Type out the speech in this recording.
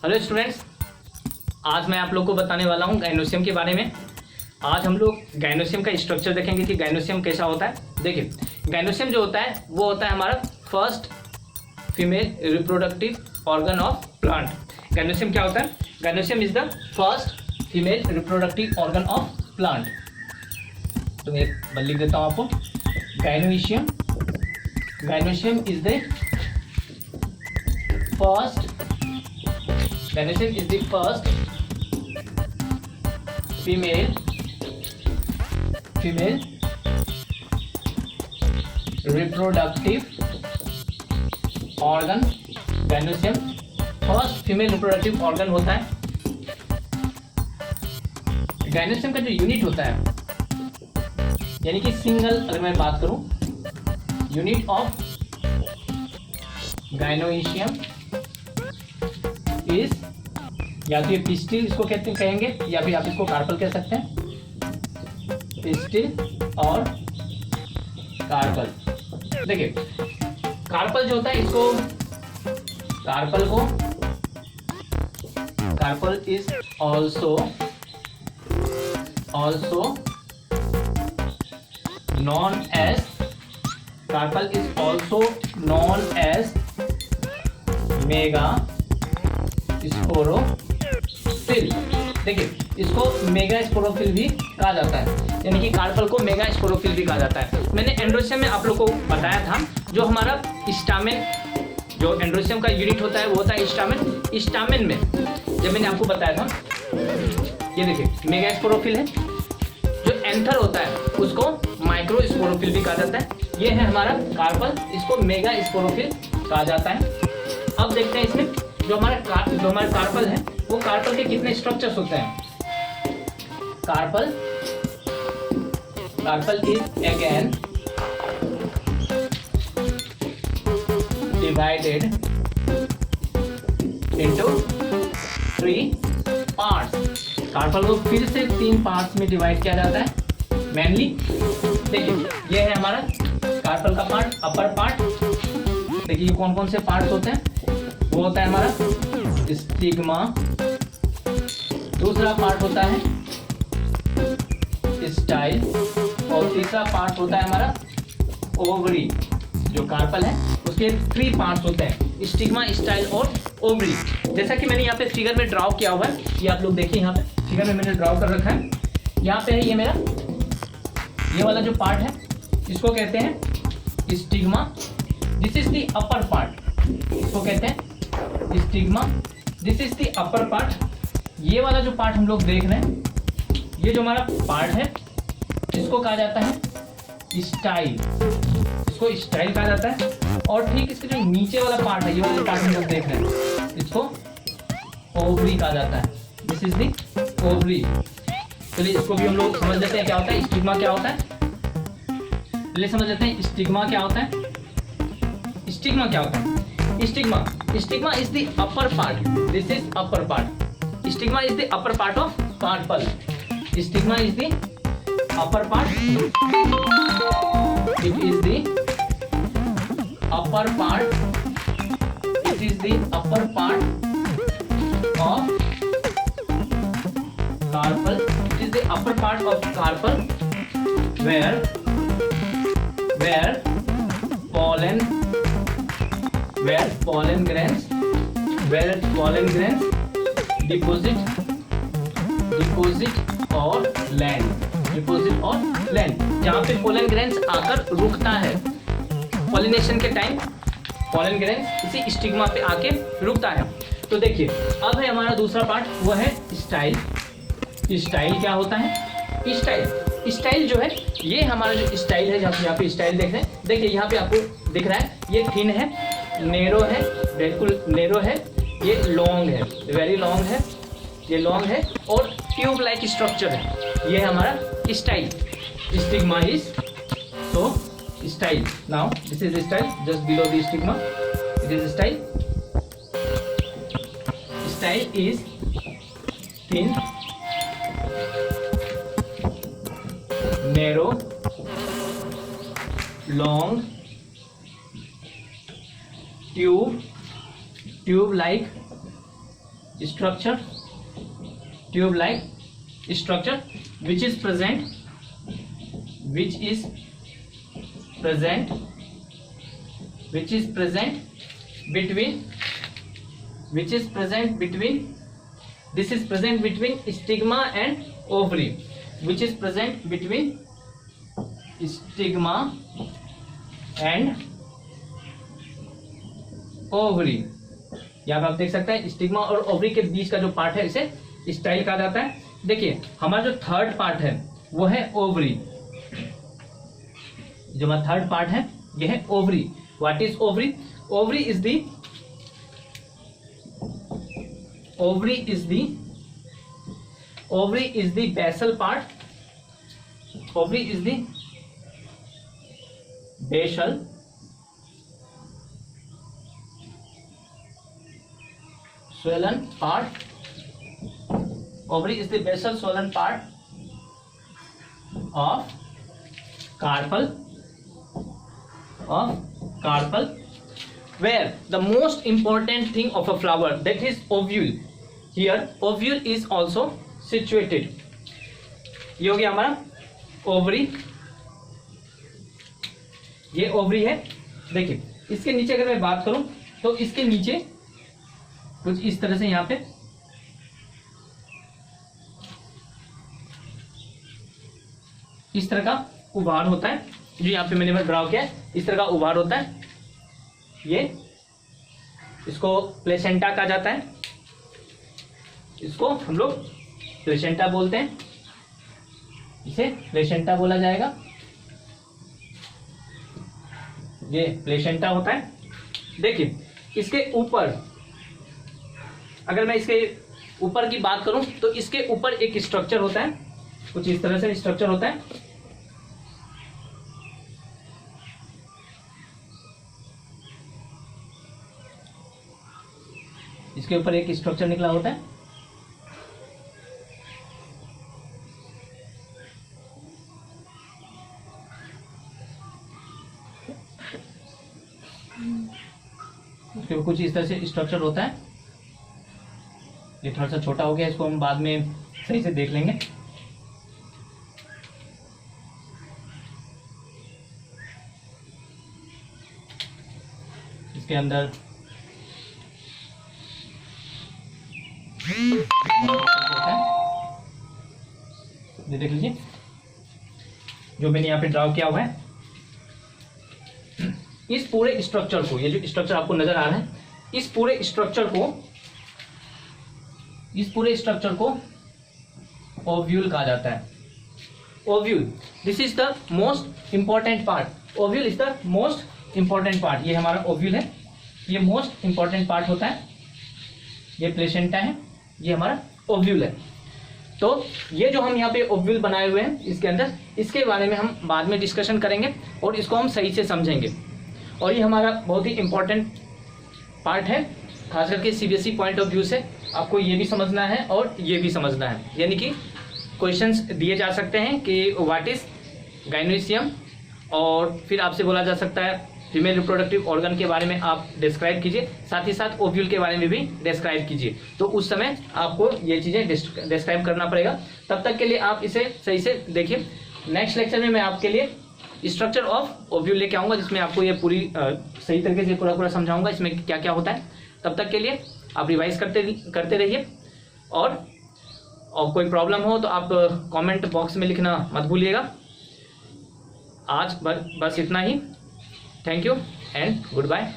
Hello students, आज मैं आप लोग को बताने वाला हूँ गाइनोसियम के बारे में। आज हम लोग गाइनोसियम का स्ट्रक्चर देखेंगे कि गाइनोसियम कैसा होता है। देखिए, गाइनोसियम जो होता है वो होता है हमारा first female reproductive organ of plant. Gynoecium क्या होता है? Gynoecium is the first female reproductive organ of plant. तो मैं लिख देता हूँ आपको, gynoecium is the first Gainosium is the first female reproductive organ। Gainosium first female reproductive organ होता है। गाइनोसियम का जो यूनिट होता है, यानी कि सिंगल, अगर मैं बात करूं, यूनिट ऑफ गाइनोसियम इज, या तो ये पिस्टिल इसको कहेंगे, या फिर आप इसको कार्पल कह सकते हैं। पिस्टिल और कार्पल। देखिए, कार्पल जो होता है इसको, carpel is also known as mega sporophyll. देखिए, इसको मेगा स्पोरोफिल भी कहा जाता है, यानी कि कार्पल को मेगा स्पोरोफिल भी कहा जाता है। मैंने एंड्रोसियम में आप लोग को बताया था, जो हमारा स्टामेन, जो एंड्रोसियम का यूनिट होता है वो होता है स्टामेन। स्टामेन में जब मैंने आपको बताया था, ये देखिए मेगा स्पोरोफिल है। जो एंथर होता है उसको माइक्रो स्पोरोफिल भी कहा जाता है। ये है हमारा कार्पल, इसको मेगा स्पोरोफिल कहा जाता है। अब देखते हैं इसमें जो हमारा कार्पल है, वो कार्पल के कितने स्ट्रक्चर्स होते हैं। Carpel is again divided into 3 parts. Carpel को फिर से 3 पार्ट्स में डिवाइड किया जाता है मेनली। देखिए, ये है हमारा कार्पल का पार्ट, अपर पार्ट। देखिए, ये कौन कौन से पार्ट्स होते हैं। वो होता है हमारा स्टिग्मा, दूसरा पार्ट होता है स्टाइल, और तीसरा पार्ट होता है हमारा ओवरी। जो कार्पल है उसके 3 पार्ट्स होते हैं, स्टिग्मा, स्टाइल और ओवरी। जैसा कि मैंने यहाँ पे फिगर में ड्रॉ किया हुआ है, ये आप लोग देखिए, यहाँ पे फिगर में मैंने ड्रॉ कर रखा है। यहाँ पे है ये मेरा, ये वाला जो पार्ट है इसको कहते हैं stigma. This is the upper part, इसको कहते हैं stigma. This is the upper part. ये वाला जो पार्ट हम लोग देख रहे हैं, ये जो हमारा पार्ट है, इसको कहा जाता है स्टाइल, इसको स्टाइल कहा जाता है। और ठीक इसके जो नीचे वाला पार्ट है, ये वाला पार्ट हम लोग देख रहे हैं, इसको ओवरी कहा जाता है। This is the ovary. चलिए, इसको भी हम लोग समझ लेते हैं क्या होता है स्टिग्मा, क्या होता है। चलिए समझ लेते हैं स्टिग्मा क्या होता है। स्टिग्मा क्या होता है? Stigma is the upper part. This is upper part. Stigma is the upper part of carpel. Stigma is the upper part. It is the upper part. It is the upper part of carpel. It is the upper part of carpel where pollen grains deposit और land, जहाँ पे pollen grains आकर रुकता है। Pollination के time pollen grains इसी stigma पे आके रुकता है। तो देखिए, अब है हमारा दूसरा पार्ट, वो है स्टाइल। स्टाइल क्या होता है? स्टाइल जो है, ये हमारा जो स्टाइल है, जहाँ यहाँ पे स्टाइल देख रहे हैं, देखिए यहाँ पे आपको दिख रहा है, ये थिन है, नेरो है, बिल्कुल नेरो है, ये लॉन्ग है, वेरी लॉन्ग है, ये लॉन्ग है, और ट्यूब लाइक स्ट्रक्चर है। ये है हमारा style. Stigma is so style. Now this is style, just below the stigma, it is style. Style is thin, narrow, long, tube like structure, tube like structure which is present between this is present between stigma and ovary, which is present between stigma and ovary। यहाँ पे आप देख सकते हैं stigma और ovary के बीच का जो पार्ट है इसे स्टाइल कहा जाता है। देखिए हमारा जो थर्ड पार्ट है वो है ओवरी, जो हमारा थर्ड पार्ट है ये है ovary. What is ovary? Ovary is the basal part, ovary is the basal swollen part, ovary is the basal swollen part of carpel, where the most important thing of a flower, that is ovule. Here ovule is also situated। ये हो गया हमारा ovary, ये ovary है। देखिए इसके नीचे अगर मैं बात करूं तो इसके नीचे कुछ इस तरह से यहाँ पे इस तरह का उभार होता है, जो यहाँ पे मैंने ड्रॉ किया है, इस तरह का उभार होता है। ये इसको प्लेसेंटा कहा जाता है, इसको हम लोग प्लेसेंटा बोलते हैं, इसे प्लेसेंटा बोला जाएगा। ये प्लेसेंटा होता है। देखिए इसके ऊपर, अगर मैं इसके ऊपर की बात करूं तो इसके ऊपर एक स्ट्रक्चर होता है, कुछ इस तरह से स्ट्रक्चर होता है। इसके ऊपर एक स्ट्रक्चर निकला होता है। इसके ऊपर कुछ इस तरह से स्ट्रक्चर होता है। ये थोड़ा सा छोटा हो गया, इसको हम बाद में सही से देख लेंगे। इसके अंदर ये देख लीजिए जो मैंने यहाँ पे ड्रॉ किया हुआ है। इस पूरे स्ट्रक्चर को, ये जो स्ट्रक्चर आपको नजर आ रहा है, इस पूरे स्ट्रक्चर को ओव्यूल कहा जाता है। Ovule, this is the most important part. Ovule is the most important part. ये हमारा ओव्यूल है, ये मोस्ट इंपॉर्टेंट पार्ट होता है। ये प्लेसेंटा है, ये हमारा ओव्यूल है। तो ये जो हम यहाँ पे ओव्यूल बनाए हुए हैं इसके अंदर, इसके बारे में हम बाद में डिस्कशन करेंगे और इसको हम सही से समझेंगे। और ये हमारा बहुत ही इंपॉर्टेंट पार्ट है, खास करके सीबीएसई पॉइंट ऑफ व्यू से आपको ये भी समझना है और ये भी समझना है। यानी कि क्वेश्चंस दिए जा सकते हैं कि व्हाट इज गाइनोसियम, और फिर आपसे बोला जा सकता है फीमेल रिप्रोडक्टिव ऑर्गन के बारे में आप डिस्क्राइब कीजिए, साथ ही साथ ओव्यूल के बारे में भी डिस्क्राइब कीजिए। तो उस समय आपको ये चीज़ें डिस्क्राइब करना पड़ेगा। तब तक के लिए आप इसे सही से देखिए। नेक्स्ट लेक्चर में मैं आपके लिए स्ट्रक्चर ऑफ ओव्यूल लेके आऊँगा, जिसमें आपको ये पूरी सही तरीके से पूरा समझाऊंगा इसमें क्या क्या होता है। तब तक के लिए आप रिवाइज करते रहिए, और कोई प्रॉब्लम हो तो आप कमेंट बॉक्स में लिखना मत भूलिएगा। आज बस इतना ही। Thank you and good bye.